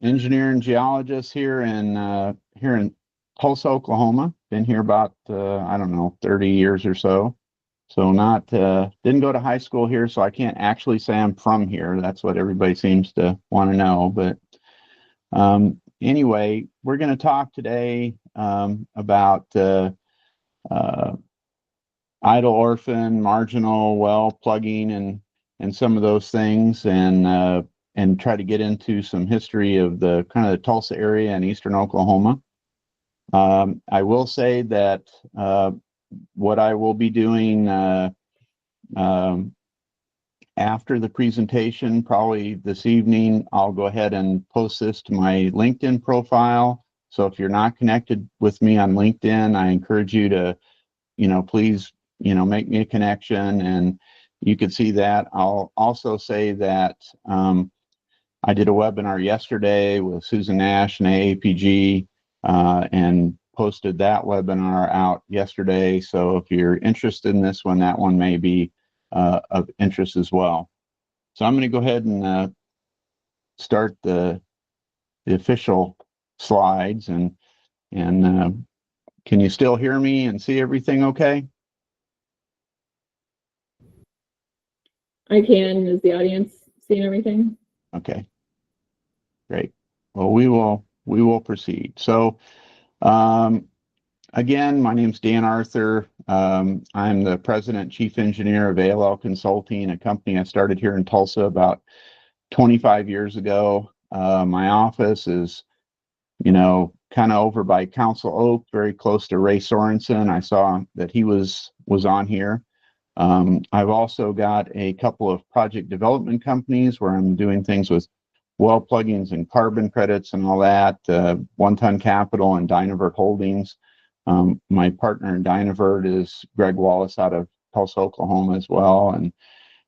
engineer and geologist here in Tulsa, Oklahoma. Been here about I don't know, 30 years or so. So not didn't go to high school here, so I can't actually say I'm from here. That's what everybody seems to want to know. But anyway, we're going to talk today about uh, idle, orphan, marginal, well plugging, and some of those things, and try to get into some history of the kind of the Tulsa area and eastern Oklahoma. I will say that what I will be doing um, after the presentation, probably this evening, I'll go ahead and post this to my LinkedIn profile. So if you're not connected with me on LinkedIn, I encourage you to, please, make me a connection, and you can see that. I'll also say that I did a webinar yesterday with Susan Nash and AAPG, and posted that webinar out yesterday. So if you're interested in this one, that one may be of interest as well. So I'm going to go ahead and start the official slides, and can you still hear me and see everything okay? I can. Is the audience seeing everything? Okay, great. Well, we will proceed. So again, my name's Dan Arthur. I'm the president, chief engineer of ALL Consulting, a company I started here in Tulsa about 25 years ago. My office is, kind of over by Council Oak, very close to Ray Sorensen. I saw that he was on here. I've also got a couple of project development companies where I'm doing things with well plugins and carbon credits and all that. One Ton Capital and Dynavert Holdings. My partner in Dynavert is Greg Wallace out of Tulsa, Oklahoma as well,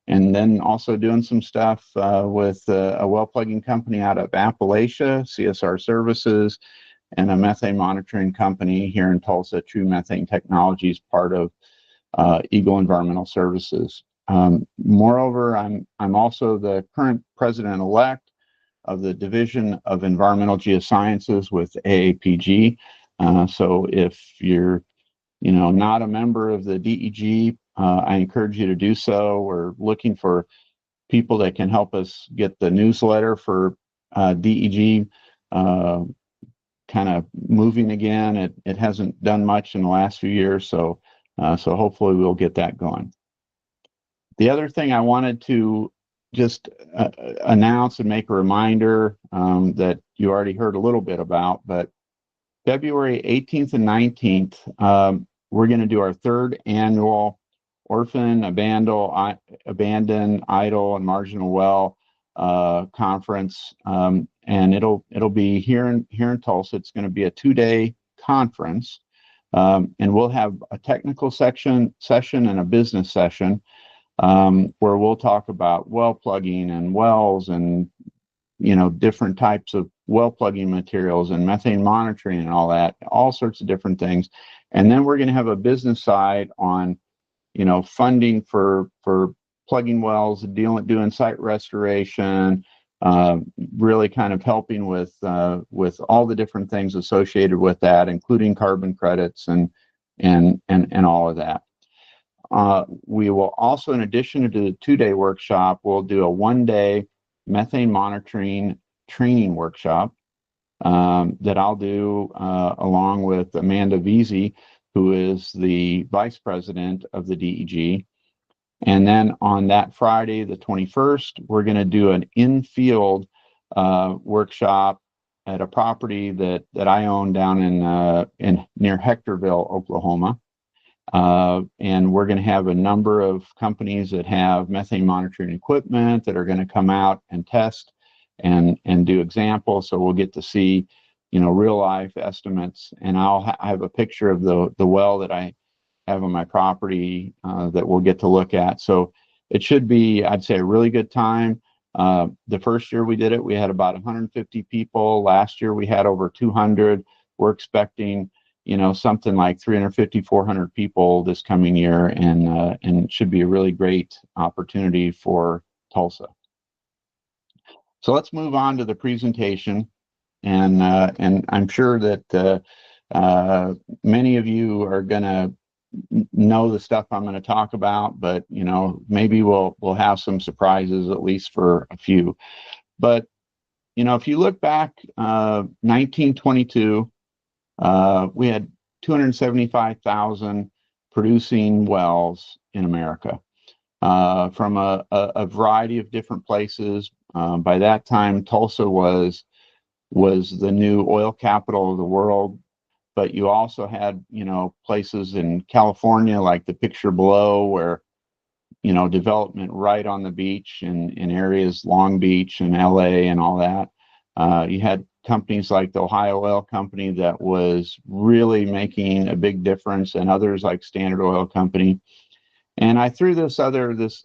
and then also doing some stuff with a well plugging company out of Appalachia, CSR Services, and a methane monitoring company here in Tulsa, True Methane Technologies, part of Eagle Environmental Services. Moreover, I'm also the current president-elect of the Division of Environmental Geosciences with AAPG. So if you're not a member of the DEG, I encourage you to do so. We're looking for people that can help us get the newsletter for DEG kind of moving again. It hasn't done much in the last few years, so hopefully we'll get that going. The other thing I wanted to just announce and make a reminder that you already heard a little bit about, but February 18th and 19th, we're going to do our third annual Orphan, Abandon, Idle, and Marginal Well conference, and it'll be here in Tulsa. It's going to be a 2-day conference, and we'll have a technical session and a business session where we'll talk about well plugging and wells and different types of well plugging materials and methane monitoring and all that, all sorts of different things. And then we're going to have a business side on, funding for plugging wells, doing site restoration, really kind of helping with all the different things associated with that, including carbon credits and all of that. We will also, in addition to the 2-day workshop, we'll do a 1-day methane monitoring training workshop that I'll do along with Amanda Veazey, who is the vice president of the DEG. And then on that Friday, the 21st, we're going to do an in-field workshop at a property that I own down in near Hectorville, Oklahoma. And we're going to have a number of companies that have methane monitoring equipment that are going to come out and test and do examples. So we'll get to see, real life estimates. And I have a picture of the well that I have on my property that we'll get to look at. So it should be, I'd say, a really good time. The first year we did it, we had about 150 people. Last year we had over 200. We're expecting something like 350, 400 people this coming year, and it should be a really great opportunity for Tulsa. So let's move on to the presentation. and I'm sure that many of you are going to know the stuff I'm going to talk about, but maybe we'll have some surprises, at least for a few. But if you look back, 1922, we had 275,000 producing wells in America, from a variety of different places. By that time, Tulsa was the new oil capital of the world. But you also had, places in California, like the picture below, where, development right on the beach in areas, Long Beach and LA and all that. You had companies like the Ohio Oil Company that was really making a big difference, and others like Standard Oil Company. And I threw this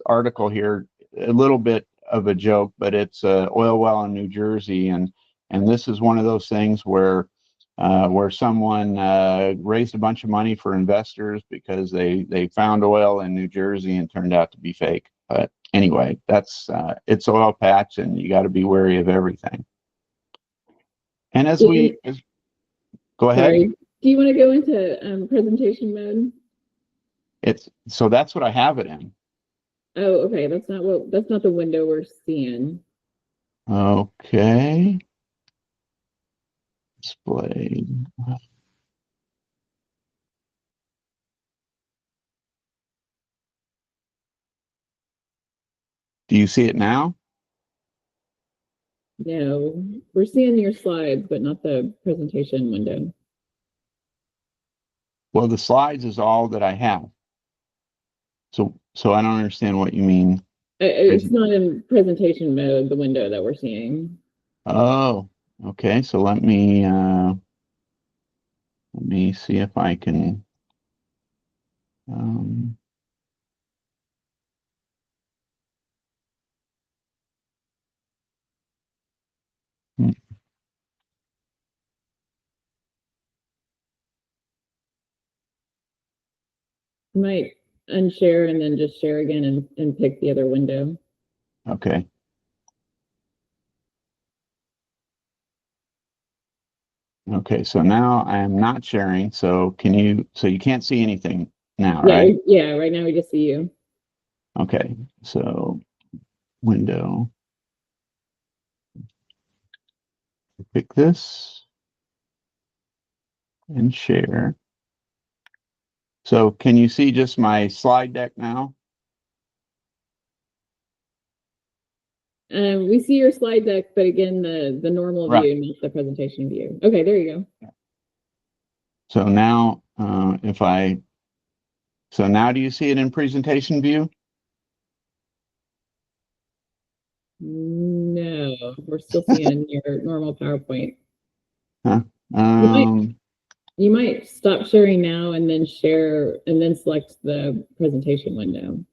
article here, a little bit of a joke, but it's a oil well in New Jersey, and this is one of those things where someone raised a bunch of money for investors because they found oil in New Jersey and turned out to be fake. But anyway, that's it's oil patch, and you got to be wary of everything. And go ahead. Sorry. Do you want to go into presentation mode? That's what I have it in. Oh, okay. That's not the window we're seeing. Okay. Display. Do you see it now? No, we're seeing your slides, but not the presentation window. Well, the slides is all that I have. So I don't understand what you mean. It's not in presentation mode, the window that we're seeing. Oh, okay. So let me see if I can. Um, hmm, You might unshare and then just share again and pick the other window. okay. Okay. So now I am not sharing. So you can't see anything now, right? Yeah. Right now we just see you. Okay. So window. Pick this and share. So can you see just my slide deck now? We see your slide deck, but again, the normal Right. view, not the presentation view. Okay, there you go. So now, so now do you see it in presentation view? No, we're still seeing your normal PowerPoint. Huh? You might stop sharing now and then share and then select the presentation window.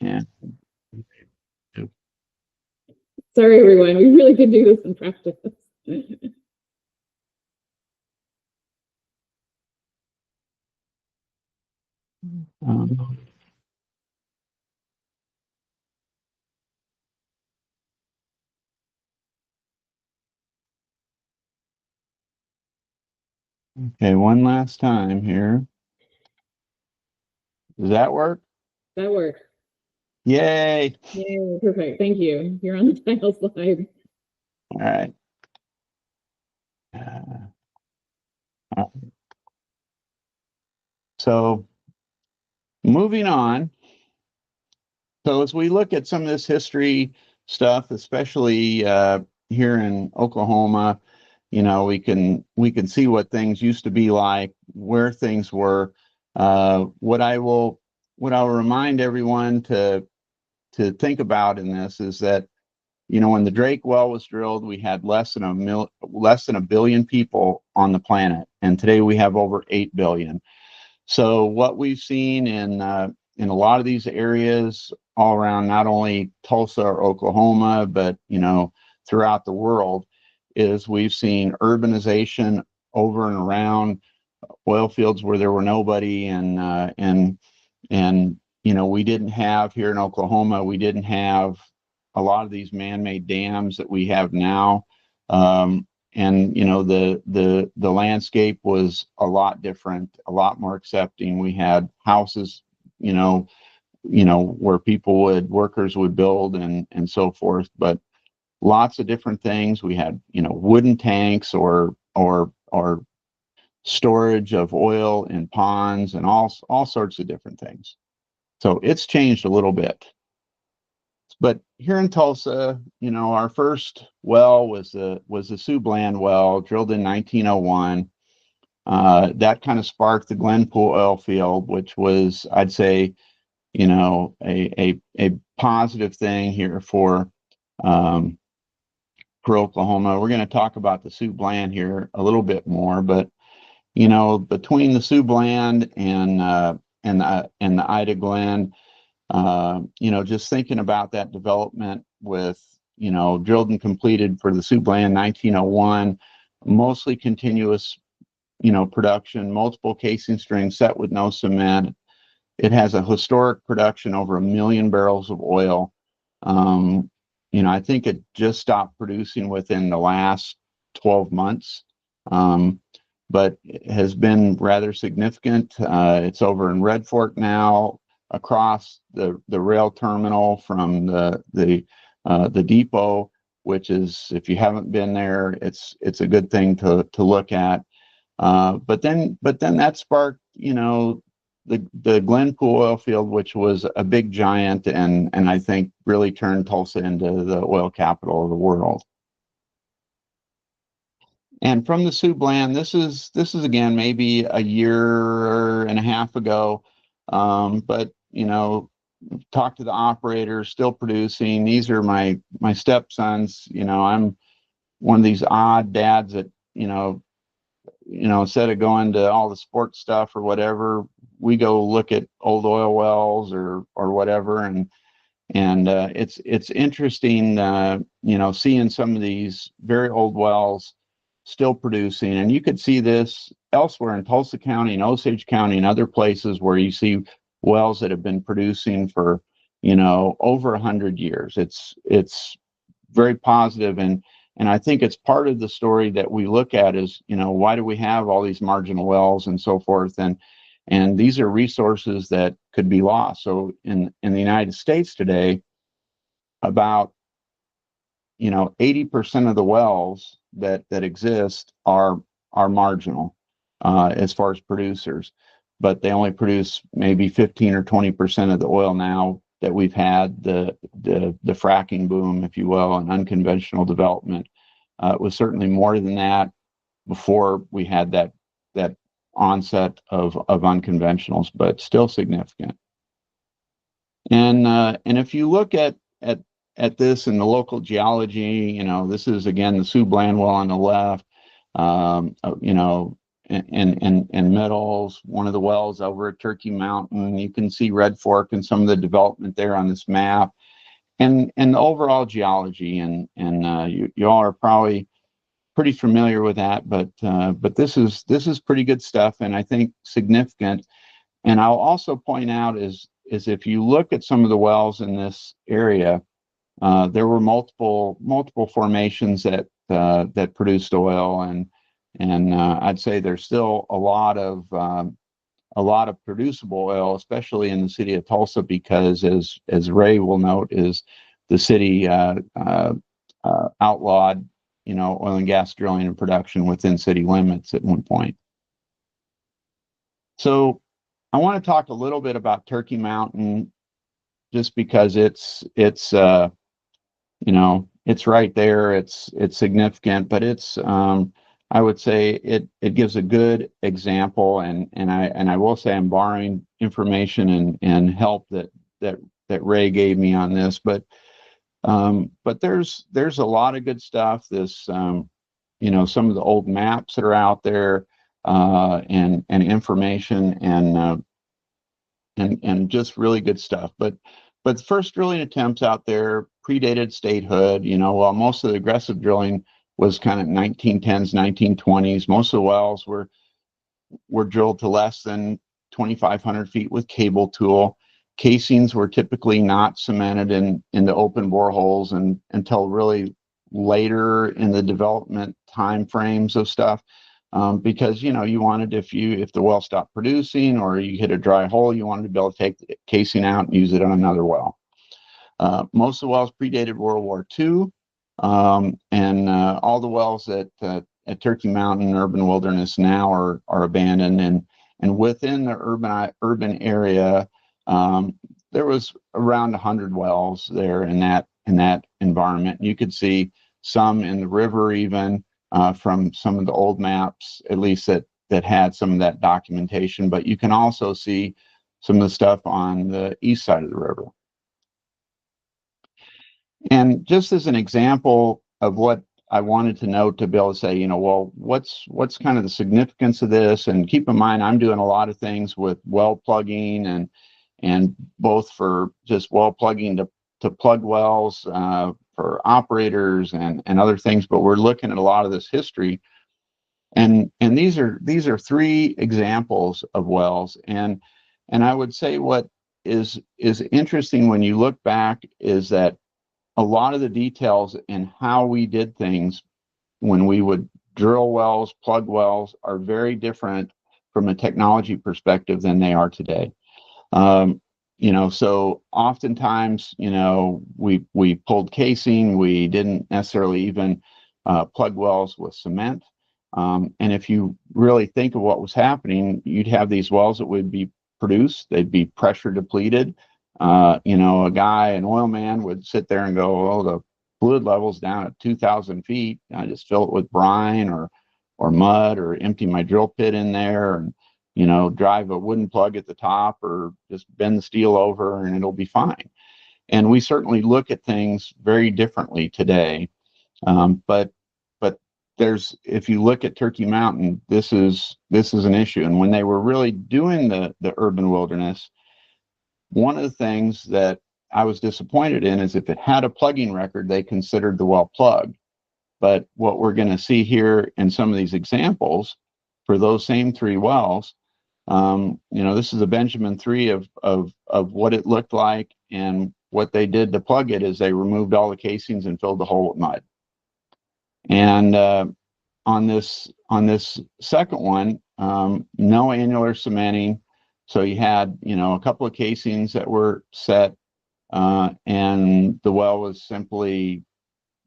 Yeah. Sorry, everyone. We really could do this in practice. Okay, one last time here. Does that work? That works. Yay! Yay, perfect. Thank you. You're on the title slide. All right. So moving on. So as we look at some of this history stuff, especially here in Oklahoma, we can see what things used to be like, where things were. What I'll remind everyone to think about in this is that when the Drake well was drilled, we had less than a billion people on the planet, and today we have over 8 billion. So what we've seen in a lot of these areas all around, not only Tulsa or Oklahoma, but throughout the world, is we've seen urbanization over and around oil fields where there were nobody, and we didn't have here in Oklahoma, we didn't have a lot of these man-made dams that we have now. And the landscape was a lot different, a lot more accepting. We had houses, where workers would build and so forth, but lots of different things. We had, wooden tanks or storage of oil in ponds and all sorts of different things. So it's changed a little bit. But here in Tulsa, our first well was the Sioux Bland well, drilled in 1901. That kind of sparked the Glenpool oil field, which was, I'd say, a positive thing here for Oklahoma. We're going to talk about the Sioux Bland here a little bit more, but between the Sioux Bland and the Ida Glen, just thinking about that development with, drilled and completed for the Sioux Bland 1901, mostly continuous, production, multiple casing strings set with no cement. It has a historic production over 1 million barrels of oil. I think it just stopped producing within the last 12 months, but it has been rather significant. It's over in Red Fork now, across the rail terminal from the depot, which is, if you haven't been there, it's a good thing to look at. But then that sparked, the Glenpool oil field, which was a big giant, and I think really turned Tulsa into the oil capital of the world. And from the Sioux Bland, this is again maybe a year and a half ago, but talked to the operator, still producing. These are my stepsons. I'm one of these odd dads that instead of going to all the sports stuff or whatever, we go look at old oil wells or whatever, and it's interesting, seeing some of these very old wells still producing. And you could see this elsewhere in Tulsa County and Osage County and other places where you see wells that have been producing for, over 100 years. It's very positive, and I think it's part of the story that we look at is, why do we have all these marginal wells and so forth? And these are resources that could be lost. So in the United States today, about 80% of the wells that exist are marginal as far as producers, but they only produce maybe 15 or 20% of the oil now that we've had the fracking boom, if you will, and unconventional development. It was certainly more than that before we had that onset of unconventionals, but still significant. And if you look at this in the local geology, this is again the Sioux Bland well on the left, and Middles, one of the wells over at Turkey Mountain. You can see Red Fork and some of the development there on this map, and the overall geology. And you all are probably pretty familiar with that, but this is pretty good stuff, and I think significant. And I'll also point out is if you look at some of the wells in this area, there were multiple formations that produced oil, and I'd say there's still a lot of producible oil, especially in the city of Tulsa, because as Ray will note, is the city outlawed oil and gas drilling and production within city limits at one point. So I want to talk a little bit about Turkey Mountain, just because it's right there. It's significant, but it's I would say it gives a good example, and I will say I'm borrowing information and help that Ray gave me on this, but there's a lot of good stuff. This some of the old maps that are out there, and information, and just really good stuff. But the first drilling attempts out there predated statehood. While most of the aggressive drilling was kind of 1910s, 1920s, most of the wells were drilled to less than 2,500 feet with cable tool. Casings were typically not cemented in the open boreholes until really later in the development time frames of stuff. Because you wanted, if the well stopped producing or you hit a dry hole, you wanted to be able to take the casing out and use it on another well. Most of the wells predated World War II, and all the wells at Turkey Mountain Urban Wilderness now are abandoned. And within the urban area, there was around 100 wells there in that environment. You could see some in the river, even from some of the old maps, at least that had some of that documentation. But you can also see some of the stuff on the east side of the river. And just as an example of what I wanted to know, to be able to say, well, what's kind of the significance of this? And keep in mind, I'm doing a lot of things with well plugging and both for just well plugging to plug wells for operators and other things. But we're looking at a lot of this history. And these are three examples of wells. And I would say what is interesting when you look back is that a lot of the details in how we did things when we would drill wells, plug wells, are very different from a technology perspective than they are today. So oftentimes, we pulled casing, we didn't necessarily even plug wells with cement. And if you really think of what was happening, you'd have these wells that would be produced, they'd be pressure depleted. A guy, an oil man, would sit there and go, "Oh, the fluid level's down at 2,000 feet. I just fill it with brine or mud, or empty my drill pit in there, and drive a wooden plug at the top, or just bend the steel over, and it'll be fine." And we certainly look at things very differently today. But if you look at Turkey Mountain, this is an issue. And when they were really doing the urban wilderness, one of the things that I was disappointed in is if it had a plugging record, they considered the well plugged. But what we're going to see here in some of these examples for those same three wells, this is a Benjamin 3 of what it looked like, and what they did to plug it is they removed all the casings and filled the hole with mud. And on this second one, no annular cementing. So you had, a couple of casings that were set, and the well was simply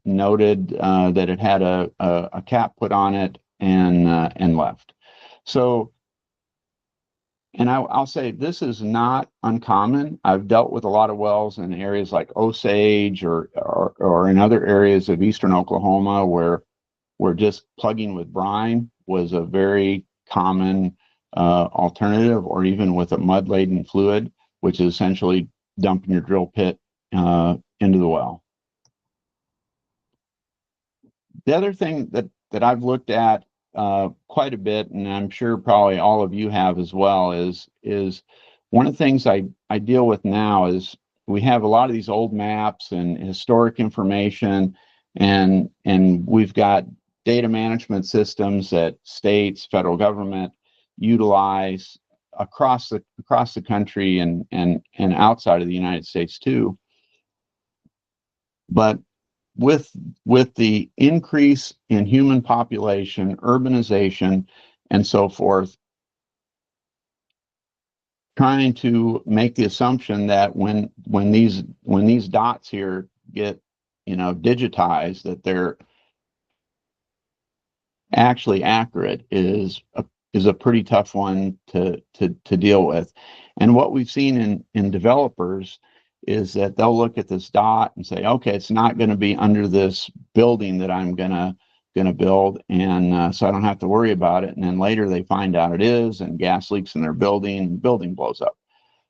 noted that it had a cap put on it and left. So, and I'll say this is not uncommon. I've dealt with a lot of wells in areas like Osage or in other areas of eastern Oklahoma where just plugging with brine was a very common alternative, or even with a mud-laden fluid, which is essentially dumping your drill pit into the well. The other thing that I've looked at quite a bit, and I'm sure probably all of you have as well, is one of the things I deal with now is we have a lot of these old maps and historic information, and we've got data management systems that states, federal government utilize across the country and outside of the United States too. But with the increase in human population, urbanization, and so forth, trying to make the assumption that when these dots here get digitized, that they're actually accurate is a pretty tough one to deal with. And what we've seen in developers is that they'll look at this dot and say, okay, it's not going to be under this building that I'm gonna build, and so I don't have to worry about it. And then later they find out it is, and gas leaks in their building, and the building blows up,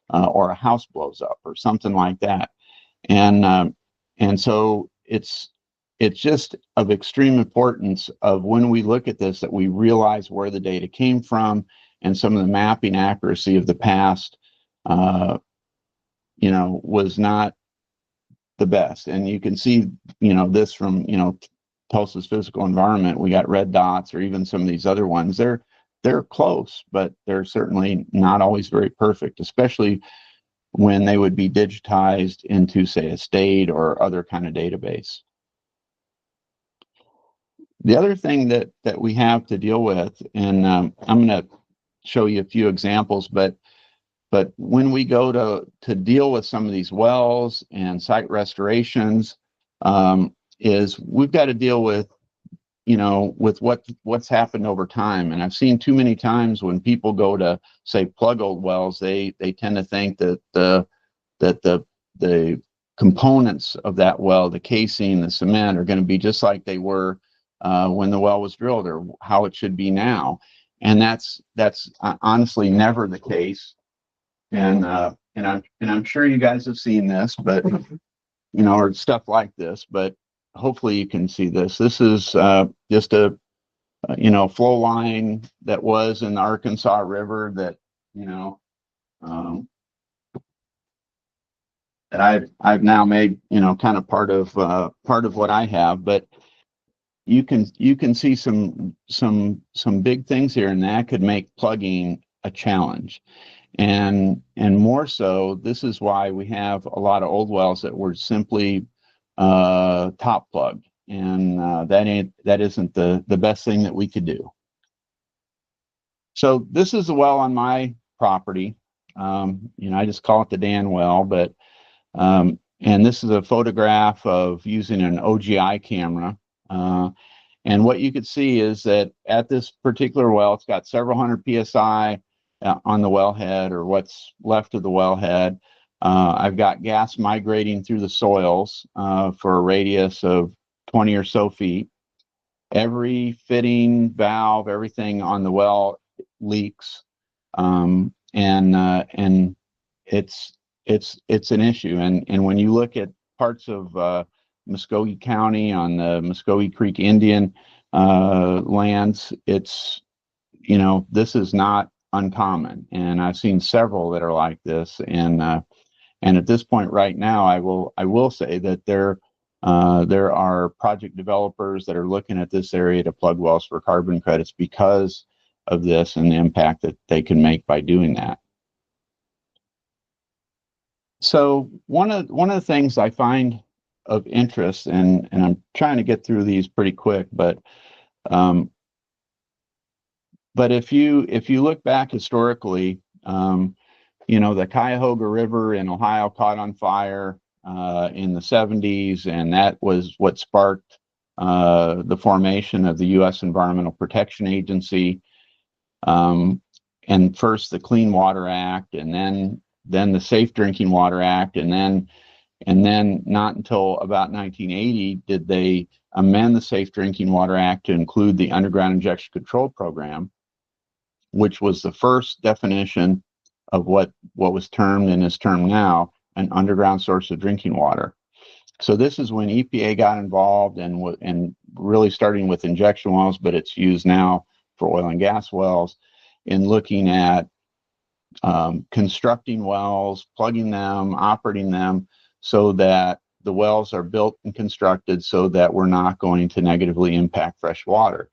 or a house blows up, or something like that. And so it's just of extreme importance of when we look at this that we realize where the data came from, and some of the mapping accuracy of the past was not the best. And you can see this from Tulsa's physical environment. We got red dots, or even some of these other ones. They're close, but they're certainly not always very perfect, especially when they would be digitized into, say, a state or other kind of database. The other thing that we have to deal with, and I'm going to show you a few examples, but when we go to deal with some of these wells and site restorations, is we've got to deal with, with what's happened over time. And I've seen too many times when people go to say plug old wells, they tend to think that the components of that well, the casing, the cement, are going to be just like they were when the well was drilled, or how it should be now. And that's honestly never the case. And I'm sure you guys have seen this, but or stuff like this. But hopefully you can see this. This is just a flow line that was in the Arkansas River that um, that I've now made kind of part of what I have. But you can see some big things here, and that could make plugging a challenge. And more so, this is why we have a lot of old wells that were simply top plugged, and that isn't the best thing that we could do. So this is a well on my property. I just call it the Dan well, but and this is a photograph of using an OGI camera. And what you could see is that at this particular well, it's got several hundred PSI on the wellhead, or what's left of the wellhead. I've got gas migrating through the soils for a radius of 20 or so feet. Every fitting, valve, everything on the well leaks, and it's an issue. And when you look at parts of Muskogee County on the Muskogee Creek Indian lands, it's this is not uncommon, and I've seen several that are like this. And at this point right now, I will say that there are project developers that are looking at this area to plug wells for carbon credits because of this and the impact that they can make by doing that. So one of the things I find of interest, and I'm trying to get through these pretty quick, but if you look back historically, the Cuyahoga River in Ohio caught on fire in the 70s, and that was what sparked the formation of the U.S. Environmental Protection Agency, and first the Clean Water Act, and then the Safe Drinking Water Act, and then not until about 1980 did they amend the Safe Drinking Water Act to include the Underground Injection Control Program, which was the first definition of what was termed and is termed now an underground source of drinking water. So this is when EPA got involved, and really starting with injection wells, but it's used now for oil and gas wells, in looking at constructing wells, plugging them, operating them, so that the wells are built and constructed so that we're not going to negatively impact fresh water.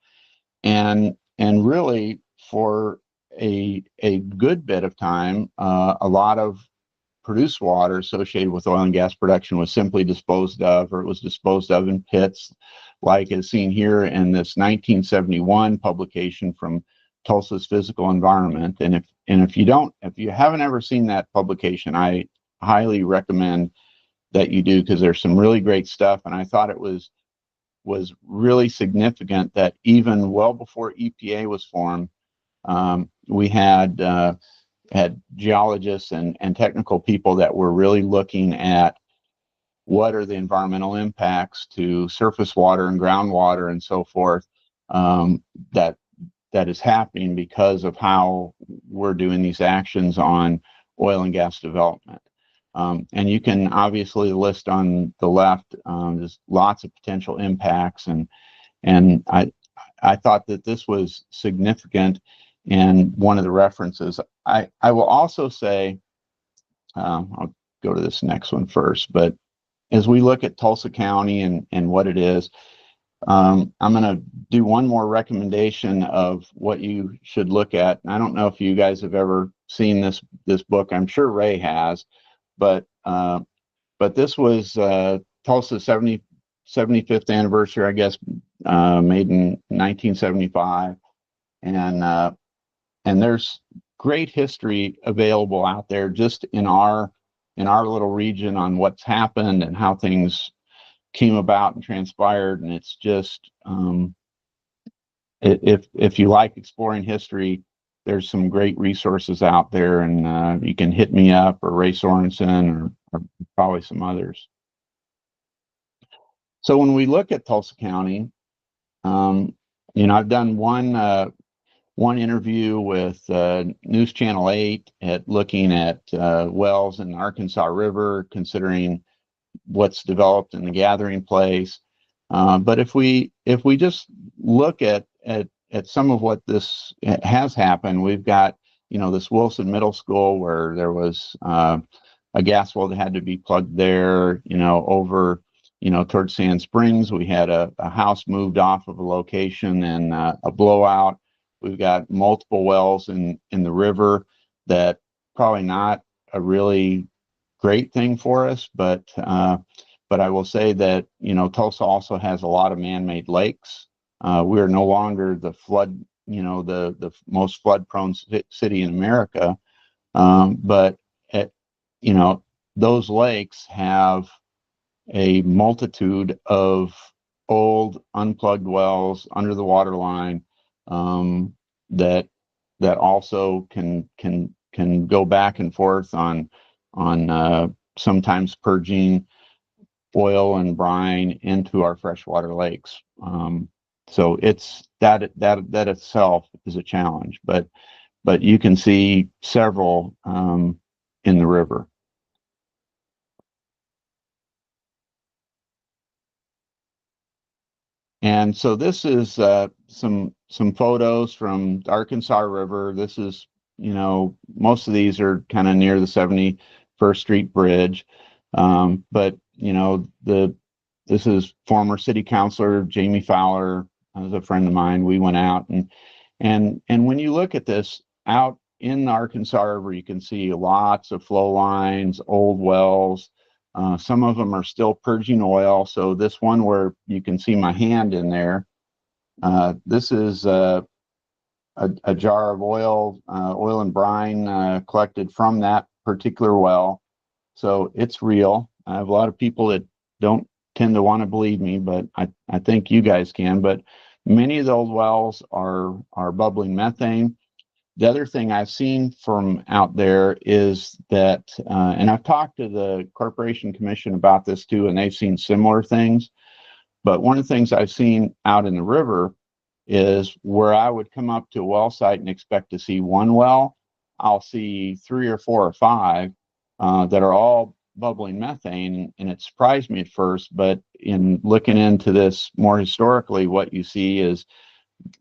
And really, for a good bit of time, a lot of produced water associated with oil and gas production was simply disposed of, or it was disposed of in pits, like is seen here in this 1971 publication from Tulsa's Physical Environment. And if you haven't ever seen that publication, I highly recommend that you do, because there's some really great stuff. And I thought it was really significant that even well before EPA was formed, we had geologists and technical people that were really looking at what are the environmental impacts to surface water and groundwater and so forth, that is happening because of how we're doing these actions on oil and gas development. And you can obviously list on the left, there's lots of potential impacts, and I thought that this was significant, and one of the references. I will also say, I'll go to this next one first, but as we look at Tulsa County and what it is, I'm going to do one more recommendation of what you should look at. I don't know if you guys have ever seen this book. I'm sure Ray has, but this was Tulsa's 75th anniversary, I guess, made in 1975, and there's great history available out there just in our little region on what's happened and how things came about and transpired. And it's just if you like exploring history, there's some great resources out there, and you can hit me up or Ray Sorensen or probably some others. So when we look at Tulsa County, I've done one interview with News Channel 8 at looking at wells in the Arkansas River, considering what's developed in the gathering place. But if we just look at some of what this has happened, we've got this Wilson Middle School where there was a gas well that had to be plugged there. Over towards Sand Springs, we had a house moved off of a location and a blowout. We've got multiple wells in the river that probably not a really great thing for us, but I will say that Tulsa also has a lot of man-made lakes. We are no longer the flood, the most flood-prone city in America, but those lakes have a multitude of old unplugged wells under the water line that also can go back and forth on sometimes purging oil and brine into our freshwater lakes. So it's that itself is a challenge, but you can see several in the river. And so this is some photos from the Arkansas River. This is, most of these are kind of near the 71st Street Bridge. But this is former city councilor Jamie Fowler, was a friend of mine. We went out and when you look at this out in the Arkansas River, you can see lots of flow lines, old wells. Some of them are still purging oil. So this one where you can see my hand in there, this is a jar of oil and brine collected from that particular well. So it's real. I have a lot of people that don't tend to want to believe me, but I think you guys can. But many of the old wells are bubbling methane. The other thing I've seen from out there is that, and I've talked to the Corporation Commission about this too, and they've seen similar things. But one of the things I've seen out in the river is where I would come up to a well site and expect to see one well, I'll see 3 or 4 or 5 that are all bubbling methane, and it surprised me at first. But in looking into this more historically, what you see is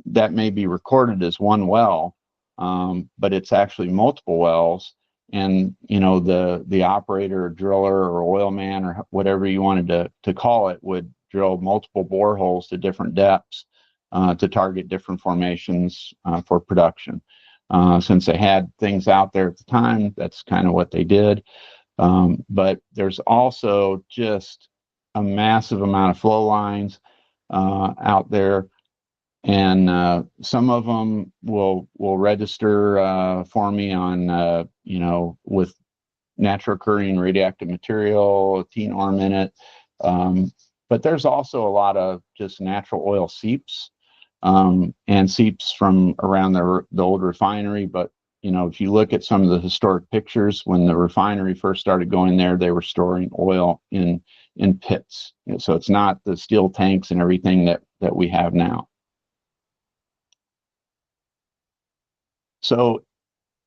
that may be recorded as one well, but it's actually multiple wells. And the operator or driller or oil man or whatever you wanted to call it would drill multiple boreholes to different depths to target different formations for production. Since they had things out there at the time, that's kind of what they did. But there's also just a massive amount of flow lines out there. And some of them will register for me on with natural occurring radioactive material, TENORM in it. But there's also a lot of just natural oil seeps and seeps from around the old refinery. But if you look at some of the historic pictures, when the refinery first started going there, they were storing oil in pits. So it's not the steel tanks and everything that we have now. So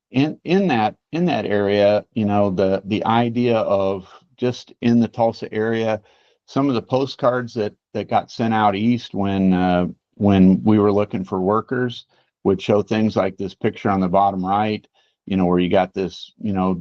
in that area, the idea of just in the Tulsa area, some of the postcards that got sent out east when we were looking for workers would show things like this picture on the bottom right, where you got this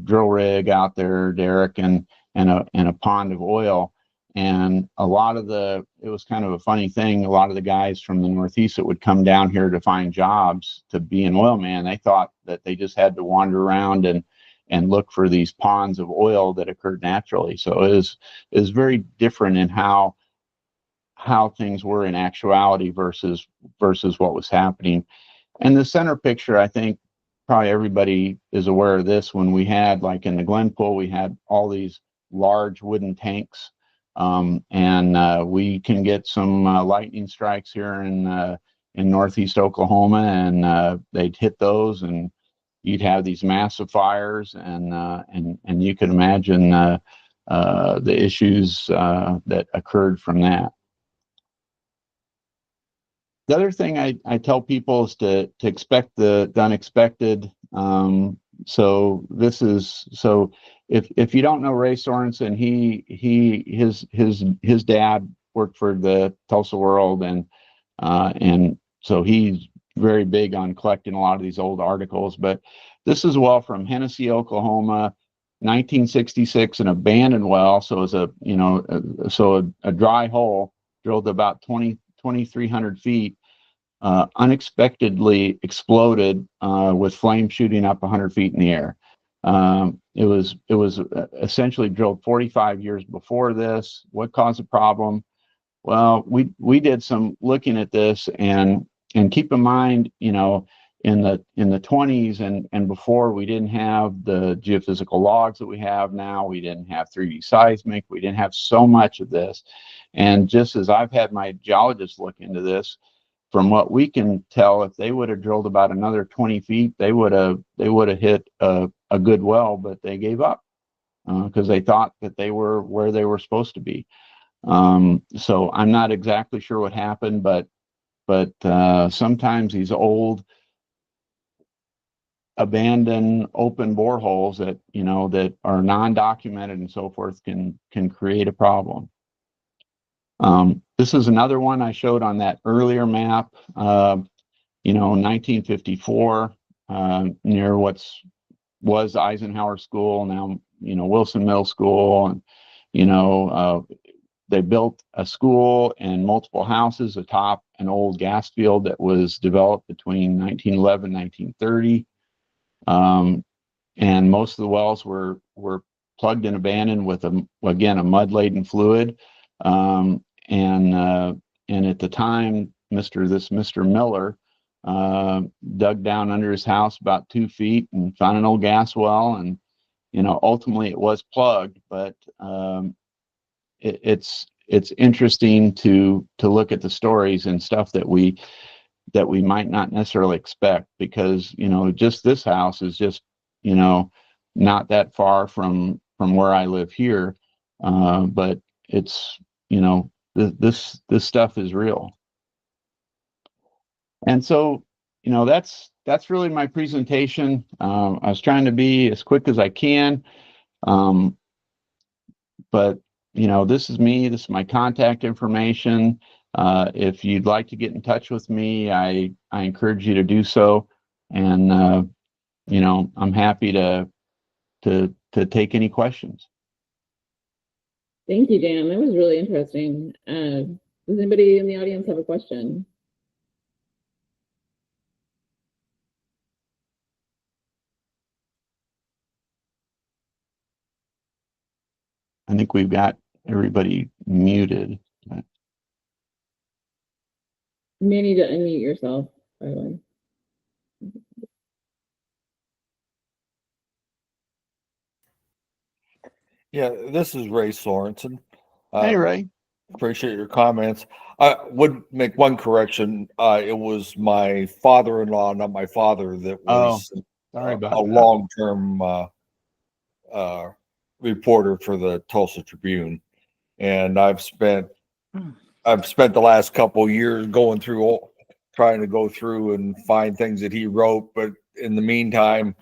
drill rig out there, Derek, and a pond of oil. And it was kind of a funny thing. A lot of the guys from the Northeast that would come down here to find jobs to be an oil man, they thought that they just had to wander around and look for these ponds of oil that occurred naturally. So it is very different in how how things were in actuality versus what was happening. And the center picture, I think probably everybody is aware of this. When we had, like in the Glen Pool, we had all these large wooden tanks, and we can get some lightning strikes here in northeast Oklahoma, and they'd hit those, and you'd have these massive fires, and you can imagine the issues that occurred from that. The other thing I tell people is to expect the unexpected. So this is, so if you don't know Ray Sorensen, his dad worked for the Tulsa World, and so he's very big on collecting a lot of these old articles. But this is a well from Hennessy, Oklahoma, 1966, an abandoned well. So it's a dry hole drilled about 2,300 feet, unexpectedly exploded with flame shooting up 100 feet in the air. It was essentially drilled 45 years before this. What caused the problem? Well, we did some looking at this, and keep in mind, in the 20s and before, we didn't have the geophysical logs that we have now. We didn't have 3D seismic. We didn't have so much of this. And just as I've had my geologists look into this, from what we can tell, if they would have drilled about another 20 feet, they would have hit a good well, but they gave up because they thought that they were where they were supposed to be. So I'm not exactly sure what happened, but sometimes these old abandoned open boreholes that are non-documented and so forth can create a problem. This is another one I showed on that earlier map. 1954, near was Eisenhower School, now Wilson Middle School, and they built a school and multiple houses atop an old gas field that was developed between 1911 and 1930. And most of the wells were plugged and abandoned with a mud-laden fluid. And at the time, Mr. Miller dug down under his house about 2 feet and found an old gas well, and ultimately it was plugged, but it's interesting to look at the stories and stuff that we might not necessarily expect, because just this house is just not that far from where I live here, but it's this stuff is real. And so that's really my presentation. I was trying to be as quick as I can, but this is me. This is my contact information. If you'd like to get in touch with me, I encourage you to do so. And I'm happy to take any questions. Thank you, Dan. That was really interesting. Does anybody in the audience have a question? I think we've got everybody muted. You may need to unmute yourself, by the way. Yeah, this is Ray Sorensen. Hey, Ray. Appreciate your comments. I would make one correction. It was my father-in-law, not my father, that was sorry about a long-term reporter for the Tulsa Tribune, and I've spent the last couple of years trying to go through and find things that he wrote. But in the meantime,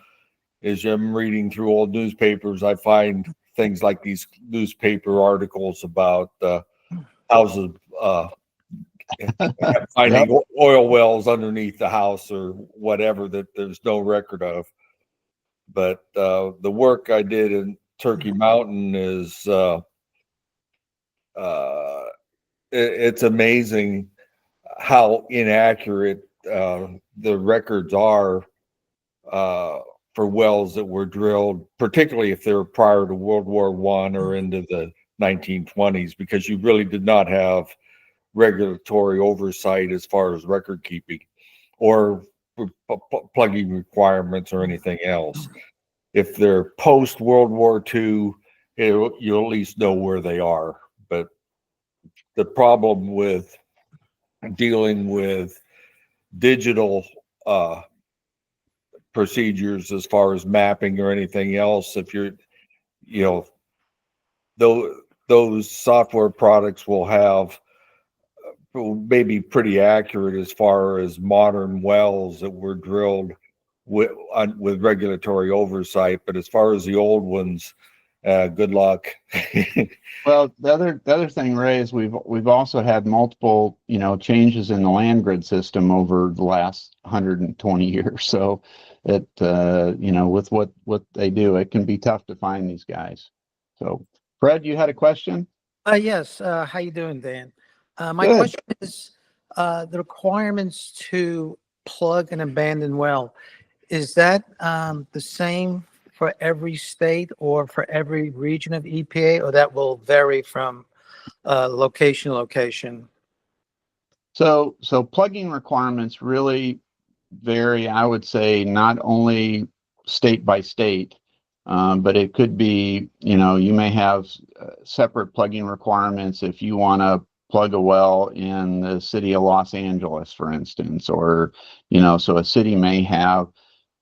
as I'm reading through old newspapers, I find things like these newspaper articles about houses finding oil wells underneath the house or whatever that there's no record of. But the work I did in Turkey Mountain is it's amazing how inaccurate the records are for wells that were drilled, particularly if they were prior to World War I or into the 1920s, because you really did not have regulatory oversight as far as record keeping or plugging requirements or anything else. If they're post World War II, you'll at least know where they are. But the problem with dealing with digital procedures as far as mapping or anything else, if you're, you know, those software products will maybe pretty accurate as far as modern wells that were drilled with regulatory oversight, but as far as the old ones, good luck. Well, the other thing, Ray, is we've also had multiple, changes in the land grid system over the last 120 years. So it, with what they do, it can be tough to find these guys. So, Fred, you had a question? Yes. How you doing, Dan? My Good. question is the requirements to plug an abandoned well. Is that the same for every state or for every region of EPA, or that will vary from location to location? So plugging requirements really vary, I would say, not only state by state, but it could be, you may have separate plugging requirements if you want to plug a well in the city of Los Angeles, for instance, or, so a city may have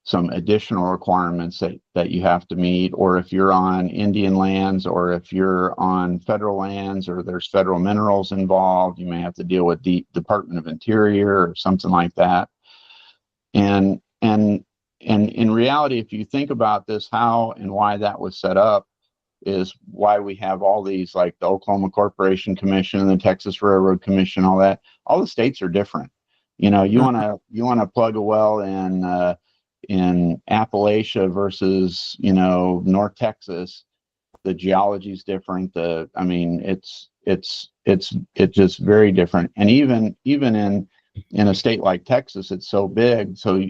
some additional requirements that you have to meet, or if you're on Indian lands, or if you're on federal lands, or there's federal minerals involved, you may have to deal with the Department of Interior or something like that. And in reality, if you think about this, how and why that was set up is why we have all these, like the Oklahoma Corporation Commission and the Texas Railroad Commission, all that. All the states are different. You want to plug a well in Appalachia versus, North Texas. The geology is different. It's just very different. And even in a state like Texas, it's so big. So,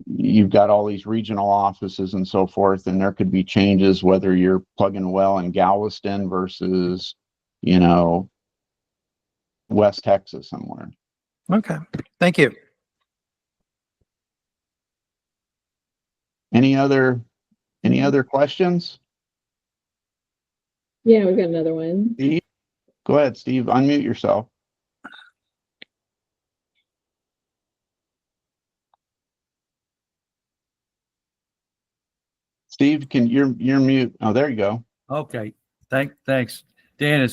you've got all these regional offices and so forth, and there could be changes whether you're plugging a well in Galveston versus, West Texas somewhere. Okay. Thank you. Any other questions? Yeah, we've got another one. Steve? Go ahead, Steve. Unmute yourself. Steve, you're mute. Oh, there you go. Okay. Thanks. Dan,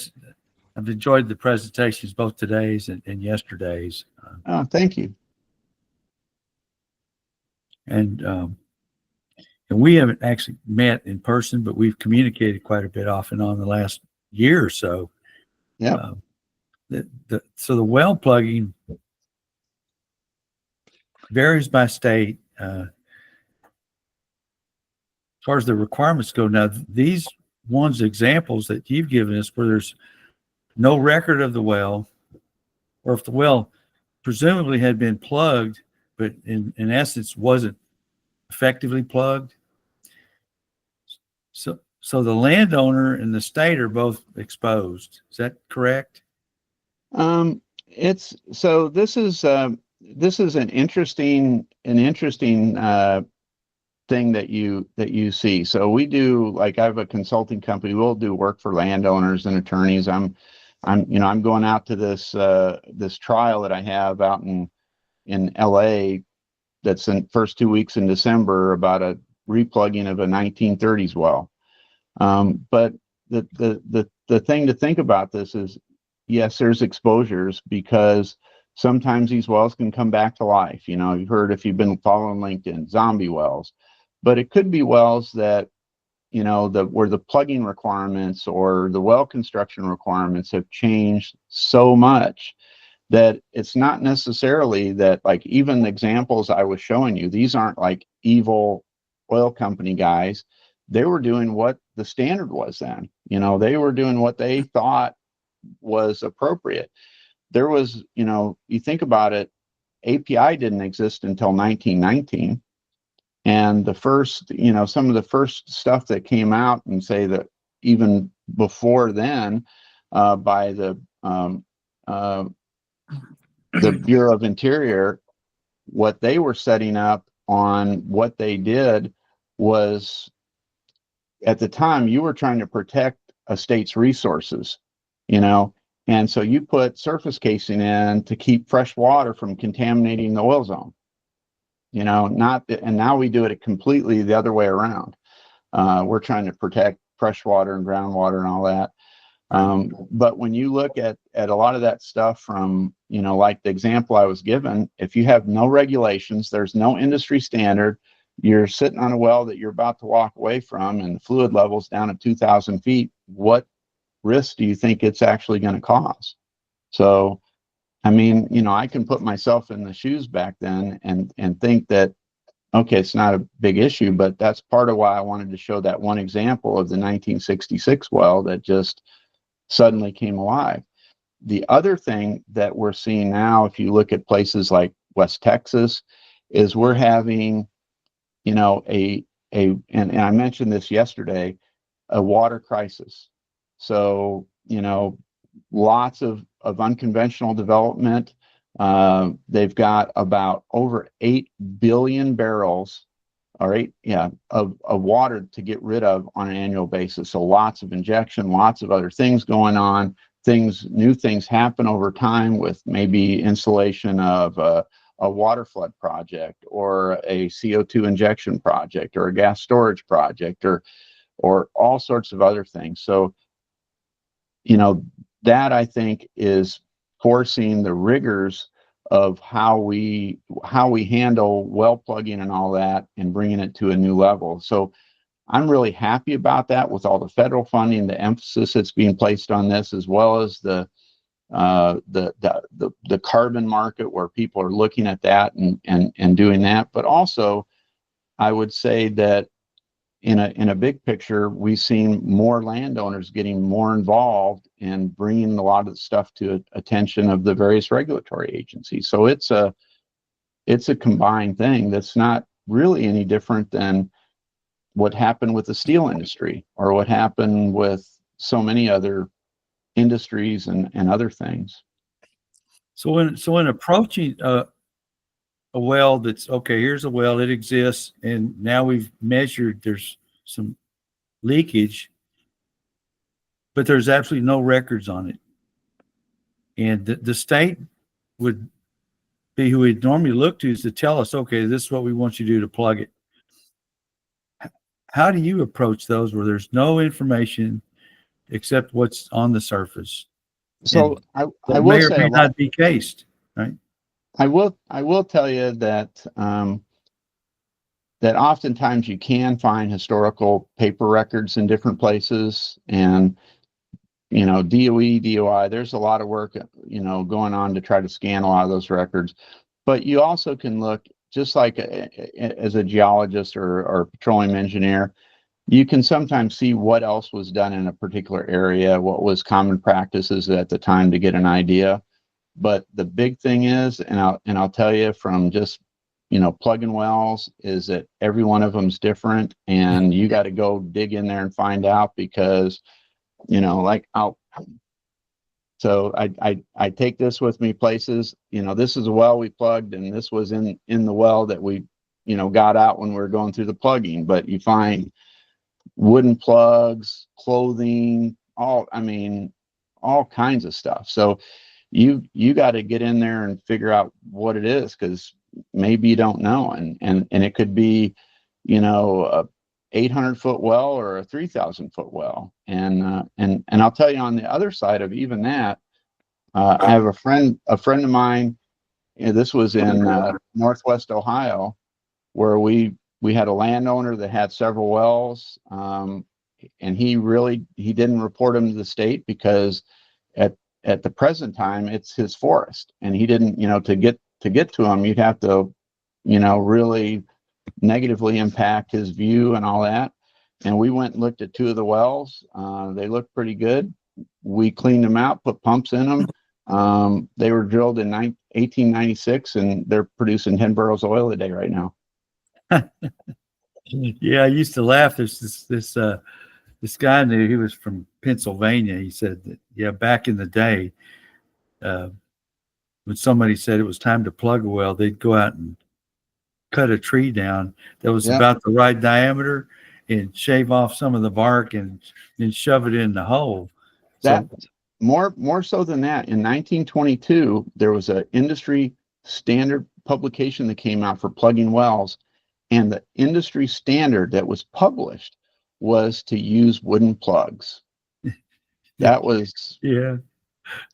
I've enjoyed the presentations, both today's and yesterday's. Oh, thank you. And we haven't actually met in person, but we've communicated quite a bit off and on the last year or so. Yeah. So the well plugging varies by state. As far as the requirements go, now these examples that you've given us where there's no record of the well, or if the well presumably had been plugged, but in essence wasn't effectively plugged. So the landowner and the state are both exposed. Is that correct? This is an interesting thing that you see. So we do, like, I have a consulting company. We'll do work for landowners and attorneys. I'm going out to this trial that I have out in LA that's in first 2 weeks in December about a replugging of a 1930s well. But the thing to think about this is, yes, there's exposures, because sometimes these wells can come back to life. You've heard, if you've been following LinkedIn, zombie wells. But it could be wells that, where the plugging requirements or the well construction requirements have changed so much that it's not necessarily that, like, even the examples I was showing you, these aren't like evil oil company guys. They were doing what the standard was then. They were doing what they thought was appropriate. There was, you think about it, API didn't exist until 1919. And the first, some of the first stuff that came out, and say that even before then, by the uh, the Bureau of Interior, what they were setting up on what they did was, at the time, you were trying to protect a state's resources, you know, and so you put surface casing in to keep fresh water from contaminating the oil zone, you know, and now we do it completely the other way around. We're trying to protect fresh water and groundwater and all that. But when you look at a lot of that stuff from, you know, like the example I was given, if you have no regulations, there's no industry standard, you're sitting on a well that you're about to walk away from and the fluid levels down at 2,000 feet, what risk do you think it's actually going to cause? So, I mean, you know, I can put myself in the shoes back then and think that, okay, it's not a big issue, but that's part of why I wanted to show that one example of the 1966 well that just suddenly came alive. The other thing that we're seeing now, if you look at places like West Texas, is we're having, you know, and I mentioned this yesterday, a water crisis. So, you know, lots of unconventional development. They've got about over 8 billion barrels of water to get rid of on an annual basis. So lots of injection, lots of other things going on. New things happen over time with maybe installation of a water flood project or a CO2 injection project or a gas storage project or all sorts of other things. So, you know, that I think is forcing the rigors of how we handle well plugging and all that and bringing it to a new level. So I'm really happy about that with all the federal funding, the emphasis that's being placed on this, as well as the carbon market where people are looking at that and doing that. But also, I would say that in a big picture, we've seen more landowners getting more involved and bringing a lot of the stuff to attention of the various regulatory agencies. So it's a combined thing that's not really any different than what happened with the steel industry or what happened with so many other industries and other things. So when approaching a well that's okay, here's a well, it exists, and now we've measured there's some leakage, but there's absolutely no records on it. And the state would be who we'd normally look to is to tell us, okay, this is what we want you to do to plug it. How do you approach those where there's no information except what's on the surface? So And I may will or say may not be cased, right? I will tell you that that oftentimes you can find historical paper records in different places, and you know, DOE, DOI, there's a lot of work, you know, going on to try to scan a lot of those records. But you also can look, just like as a geologist or petroleum engineer, you can sometimes see what else was done in a particular area, what was common practices at the time to get an idea. But the big thing is, and I'll tell you from just, you know, plugging wells, is that every one of them's different, and you got to go dig in there and find out because, you know, like I take this with me places, you know, this is a well we plugged and this was in the well that we, you know, got out when we were going through the plugging, but you find wooden plugs, clothing, all kinds of stuff. So you got to get in there and figure out what it is, because maybe you don't know, and it could be, you know, a 800-foot well or a 3,000-foot well, and I'll tell you, on the other side of even that, I have a friend of mine. You know, this was in Northwest Ohio, where we had a landowner that had several wells, and he didn't report them to the state because at the present time it's his forest, and he didn't, you know, to get to him, you'd have to, you know, really negatively impact his view and all that. And we went and looked at two of the wells. They looked pretty good. We cleaned them out, put pumps in them. They were drilled in 1896, and they're producing 10 barrels of oil a day right now. Yeah, I used to laugh. There's this guy I knew, he was from Pennsylvania. He said that, yeah, back in the day, when somebody said it was time to plug a well, they'd go out and cut a tree down that was about the right diameter and shave off some of the bark and shove it in the hole. That more so than that, in 1922, there was an industry standard publication that came out for plugging wells, and the industry standard that was published was to use wooden plugs. That was yeah.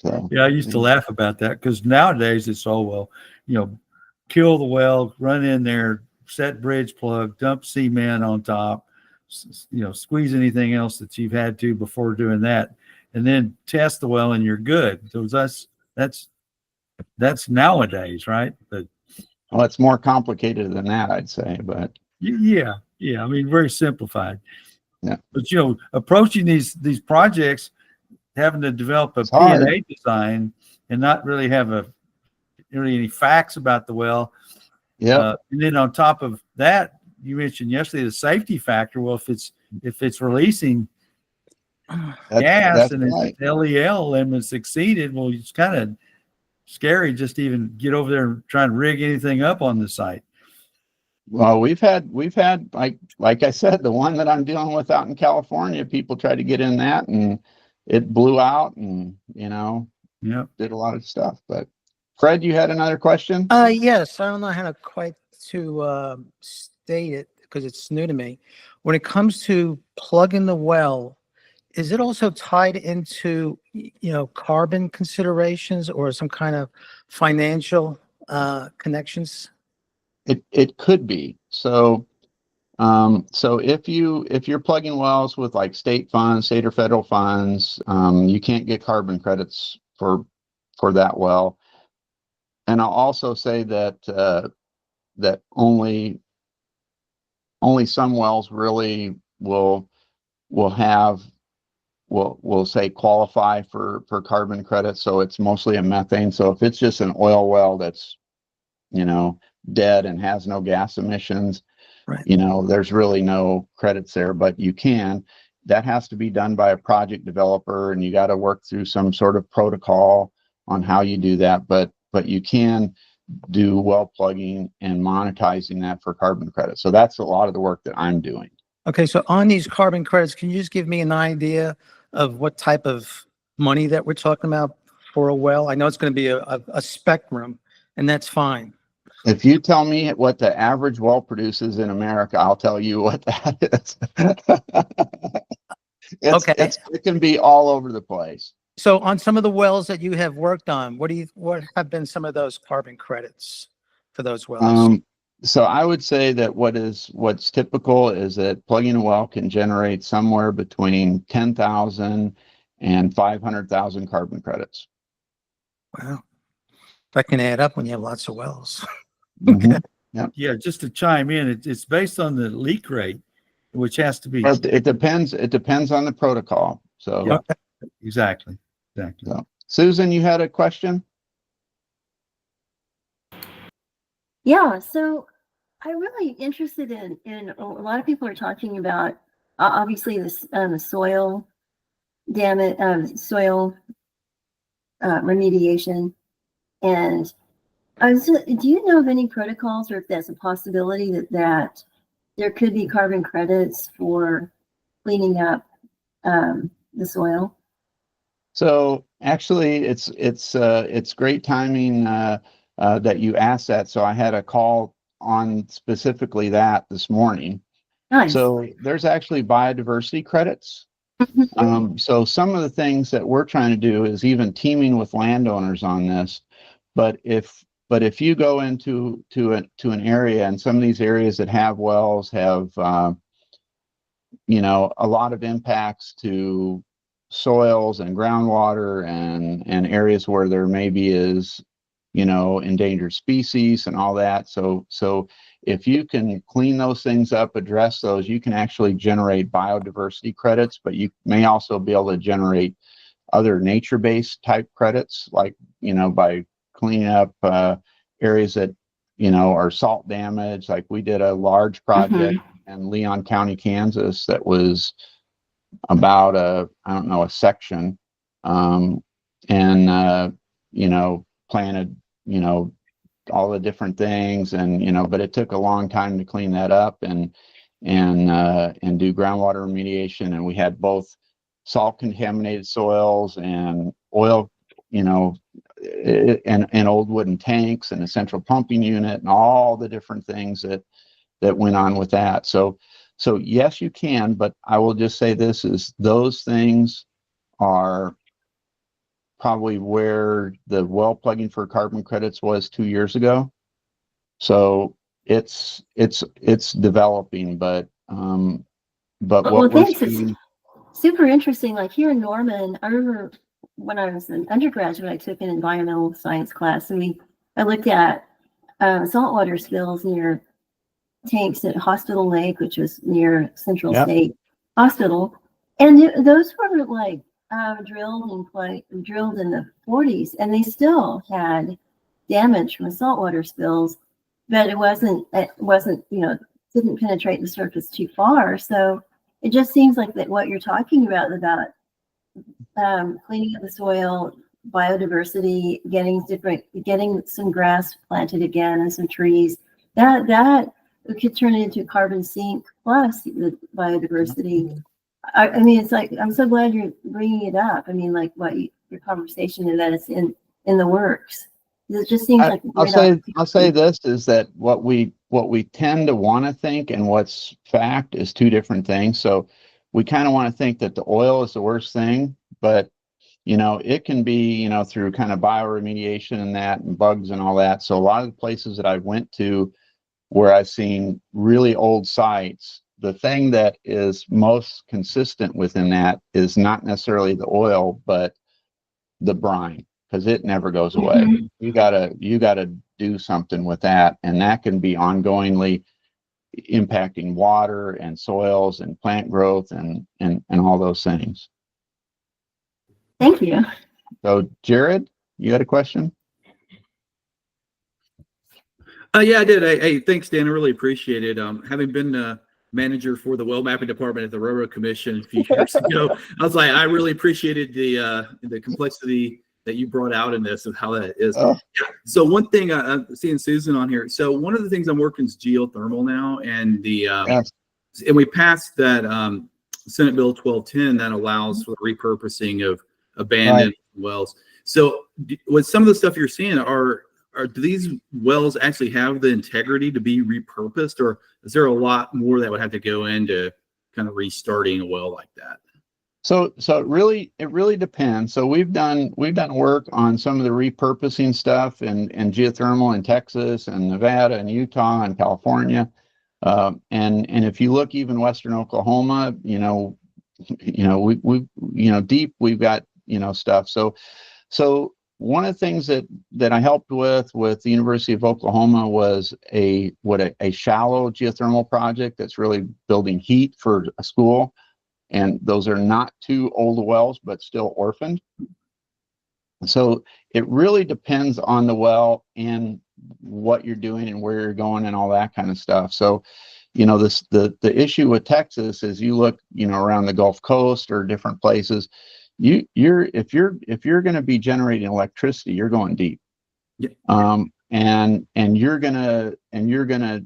I used to laugh about that because nowadays it's kill the well, run in there, set bridge plug, dump cement on top, squeeze anything else that you've had to before doing that, and then test the well and you're good. So that's nowadays, right? But well, it's more complicated than that, I'd say, but yeah. I mean, very simplified. Yeah. But approaching these projects, having to develop a P&A design and not really have any facts about the well. Yeah. And then on top of that, you mentioned yesterday the safety factor. Well, if it's releasing gas and its LEL limits exceeded, well, it's kind of scary just to even get over there and try and rig anything up on the site. Well, we've had like I said, the one that I'm dealing with out in California, people tried to get in that and it blew out and did a lot of stuff. But Fred, you had another question? Yes, I don't know how to quite state it because it's new to me. When it comes to plugging the well, is it also tied into carbon considerations or some kind of financial connections? It could be. So if you're plugging wells with like state or federal funds, you can't get carbon credits for that well. And I'll also say that that only some wells really will say qualify for carbon credits. So it's mostly a methane. So if it's just an oil well that's dead and has no gas emissions, right, there's really no credits there. But that has to be done by a project developer, and you got to work through some sort of protocol on how you do that. But you can do well plugging and monetizing that for carbon credits. So that's a lot of the work that I'm doing. Okay, so on these carbon credits, can you just give me an idea of what type of money that we're talking about for a well? I know it's going to be a spectrum, and that's fine. If you tell me what the average well produces in America, I'll tell you what that is. Okay. It can be all over the place. So on some of the wells that you have worked on, what have been some of those carbon credits for those wells? So I would say that what's typical is that plugging a well can generate somewhere between 10,000 and 500,000 carbon credits. Wow. That can add up when you have lots of wells. Mm-hmm. Yeah, just to chime in, it's based on the leak rate, which has to be. Well, it depends on the protocol. So yeah, exactly. So, Susan, you had a question? Yeah, so I'm really interested in a lot of people are talking about obviously this soil damage, soil remediation, and do you know of any protocols, or if that's a possibility that there could be carbon credits for cleaning up the soil? So actually, it's great timing that you asked that. So I had a call on specifically that this morning. Nice. So there's actually biodiversity credits. So some of the things that we're trying to do is even teaming with landowners on this. But if you go into an area, and some of these areas that have wells have a lot of impacts to soils and groundwater and areas where there maybe is endangered species and all that. So if you can clean those things up, address those, you can actually generate biodiversity credits, but you may also be able to generate other nature-based type credits, like by cleaning up areas that are salt damage. Like we did a large project in Leon County, Kansas, that was about a section, and planted, all the different things, and but it took a long time to clean that up and do groundwater remediation. And we had both salt contaminated soils and oil, and old wooden tanks and a central pumping unit and all the different things that went on with that. So yes, you can, but I will just say this is those things are probably where the well plugging for carbon credits was 2 years ago. So it's developing, but what Well, we're thanks. It's seeing, super interesting. Like here in Norman, I remember when I was an undergraduate, I took an environmental science class, and I looked at saltwater spills near tanks at Hospital Lake, which was near Central Yep. State Hospital, and those were like drilled in the 40s, and they still had damage from saltwater spills, but it wasn't didn't penetrate the surface too far. So it just seems like that what you're talking about cleaning up the soil, biodiversity, getting some grass planted again and some trees, that could turn it into a carbon sink plus the biodiversity. I mean, it's like, I'm so glad you're bringing it up. I mean, like your conversation and that it's in the works. It just seems like a great I'll say this is that what we tend to want to think and what's fact is two different things. So we kind of want to think that the oil is the worst thing, but it can be, through kind of bioremediation and that and bugs and all that. So a lot of the places that I went to where I've seen really old sites, the thing that is most consistent within that is not necessarily the oil, but the brine, because it never goes away. Mhm. You gotta do something with that, and that can be ongoingly impacting water and soils and plant growth and all those things. Thank you. So Jared, you had a question? Yeah, I did. Hey, thanks, Dan. I really appreciate it. Having been manager for the well mapping department at the Railroad Commission a few years ago, I was like, I really appreciated the complexity that you brought out in this and how that is. Oh. So one thing I'm seeing Susan on here. So one of the things I'm working is geothermal now, and Yes. and we passed that Senate Bill 1210 that allows for the repurposing of abandoned wells. So with some of the stuff you're seeing, do these wells actually have the integrity to be repurposed, or is there a lot more that would have to go into kind of restarting a well like that? So it really depends. So we've done work on some of the repurposing stuff and geothermal in Texas and Nevada and Utah and California. And if you look even Western Oklahoma, we deep, we've got, stuff. So one of the things that I helped with the University of Oklahoma was a shallow geothermal project that's really building heat for a school. And those are not too old wells, but still orphaned. So it really depends on the well and what you're doing and where you're going and all that kind of stuff. So, the issue with Texas is you look, around the Gulf Coast or different places, if you're going to be generating electricity, you're going deep. Yeah. And you're gonna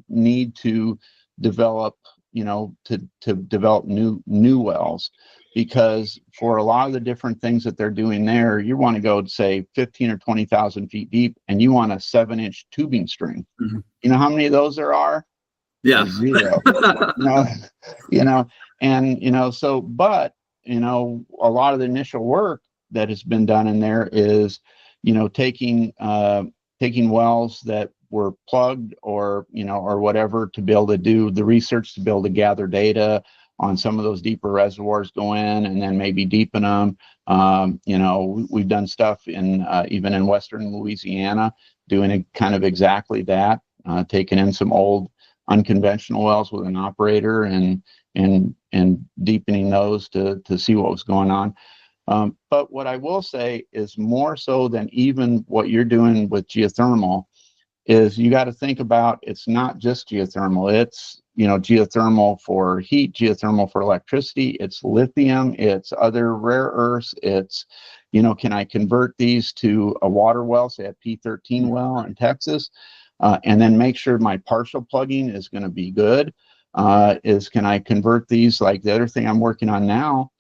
need to develop, to develop new wells, because for a lot of the different things that they're doing there, you want to go to say 15 or 20,000 feet deep, and you want a 7-inch tubing string. Mhm. You know how many of those there are? Yeah. Zero. So, but a lot of the initial work that has been done in there is, taking wells that were plugged or whatever, to be able to do the research, to be able to gather data on some of those deeper reservoirs, go in and then maybe deepen them. We've done stuff in even in Western Louisiana, doing kind of exactly that, taking in some old unconventional wells with an operator and deepening those to see what was going on. But what I will say is, more so than even what you're doing with geothermal, is you got to think about, it's not just geothermal, geothermal for heat, geothermal for electricity. It's lithium, it's other rare earths. It's, can I convert these to a water well, say a P13 well in Texas, and then make sure my partial plugging is going to be good? Can I convert these? Like the other thing I'm working on now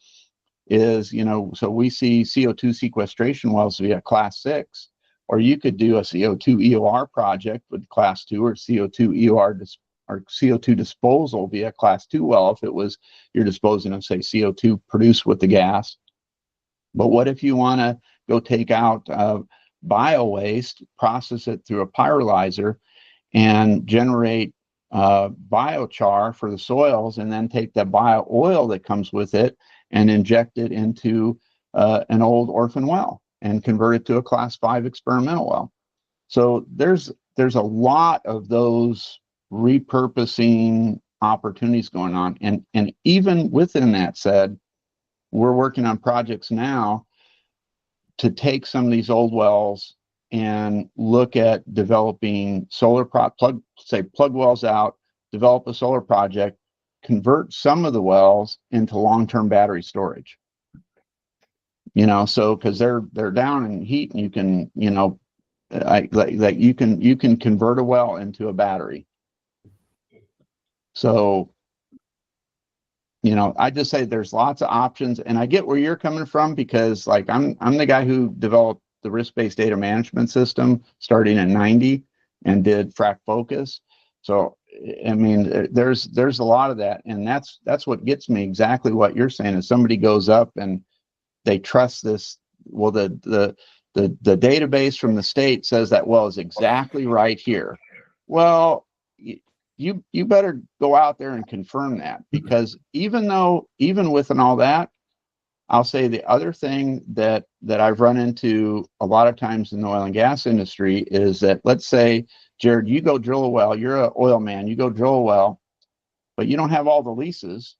is, so we see CO2 sequestration wells via class 6, or you could do a CO2 EOR project with class 2, or CO2 EOR or CO2 disposal via class 2 well if it was you're disposing of, say, CO2 produced with the gas. But what if you want to go take out bio waste, process it through a pyrolyzer, and generate biochar for the soils, and then take the bio oil that comes with it and inject it into an old Orphan well and convert it to a class 5 experimental well? So there's a lot of those repurposing opportunities going on. And even within that said, we're working on projects now to take some of these old wells and look at developing plug wells out, develop a solar project, convert some of the wells into long-term battery storage. So because they're down in heat, and you can, you can convert a well into a battery. So, I just say there's lots of options, and I get where you're coming from, because like I'm the guy who developed the risk-based data management system starting in '90 and did frac focus. So I mean, there's a lot of that, and that's what gets me exactly what you're saying. Is somebody goes up and they trust this. Well, the database from the state says that well is exactly right here. Well, you better go out there and confirm that, because even within all that, I'll say the other thing that I've run into a lot of times in the oil and gas industry is that, let's say, Jared, you go drill a well, you're an oil man, you go drill a well, but you don't have all the leases.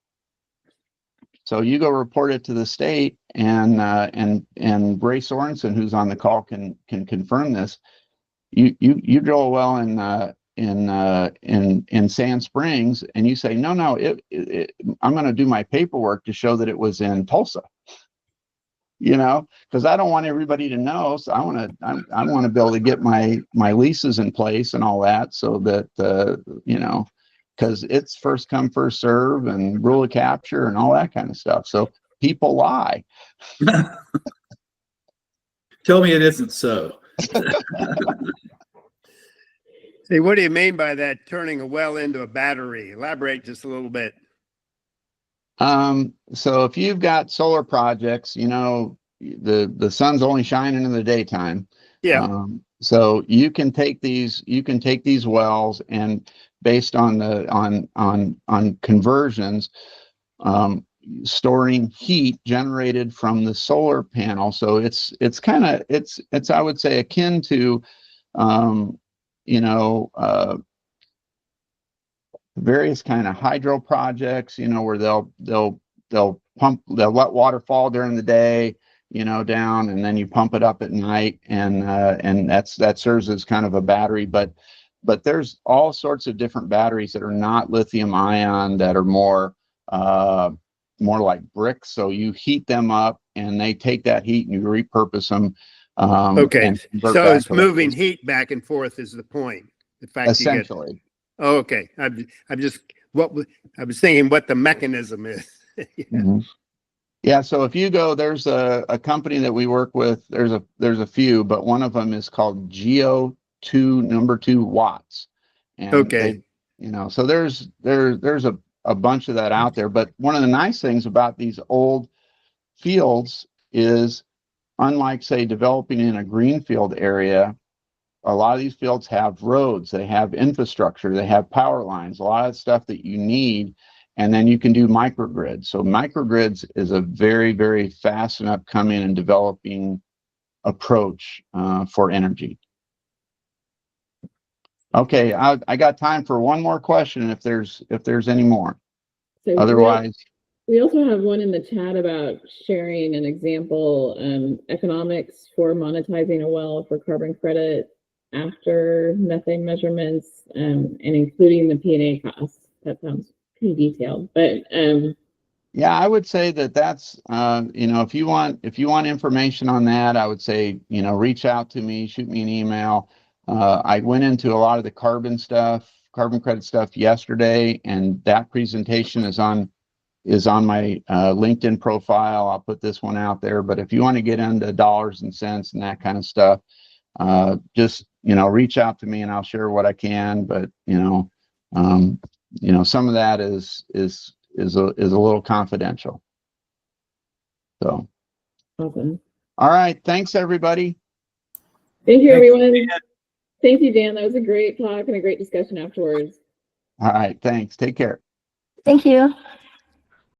So you go report it to the state, and Ray Sorensen, who's on the call, can confirm this. You drill a well in Sand Springs, and you say, no, I'm going to do my paperwork to show that it was in Tulsa. Because I don't want everybody to know. So I want to be able to get my leases in place and all that, so that because it's first come, first serve, and rule of capture and all that kind of stuff. So people lie. Tell me it isn't so. See, what do you mean by that, turning a well into a battery? Elaborate just a little bit. So if you've got solar projects, the sun's only shining in the daytime. Yeah. So you can take these wells, and based on on conversions, storing heat generated from the solar panel. So it's I would say akin to various kind of hydro projects, where they'll let water fall during the day, down, and then you pump it up at night, and that serves as kind of a battery. But there's all sorts of different batteries that are not lithium ion, that are more like bricks. So you heat them up, and they take that heat, and you repurpose them. Okay. So it's moving electricity. heat back and forth is the point. The fact Essentially. Oh, okay. I was thinking what the mechanism is. Yeah. Mm-hmm. Yeah. So if you go, there's a company that we work with. There's a few, but one of them is called Geo 2 Watts. And Okay. so there's a bunch of that out there. But one of the nice things about these old fields is, unlike, say, developing in a greenfield area, a lot of these fields have roads, they have infrastructure, they have power lines, a lot of stuff that you need, and then you can do microgrids. So microgrids is a very, very fast and upcoming and developing approach for energy. Okay, I got time for one more question if there's any more. So Otherwise, we also have one in the chat about sharing an example, economics for monetizing a well for carbon credit after methane measurements, and including the P&A costs. that sounds pretty detailed, but, Yeah, I would say that that's, if you want information on that, I would say, reach out to me, shoot me an email. I went into a lot of the carbon credit stuff yesterday, and that presentation is on my LinkedIn profile. I'll put this one out there, but if you want to get into dollars and cents and that kind of stuff, just, reach out to me and I'll share what I can. But, some of that is a little confidential. So, awesome. all right. Thanks, everybody. Thank you, Thanks, everyone. Dan. Thank you, Dan. That was a great talk and a great discussion afterwards. All right. Thanks. Take care. Thank you.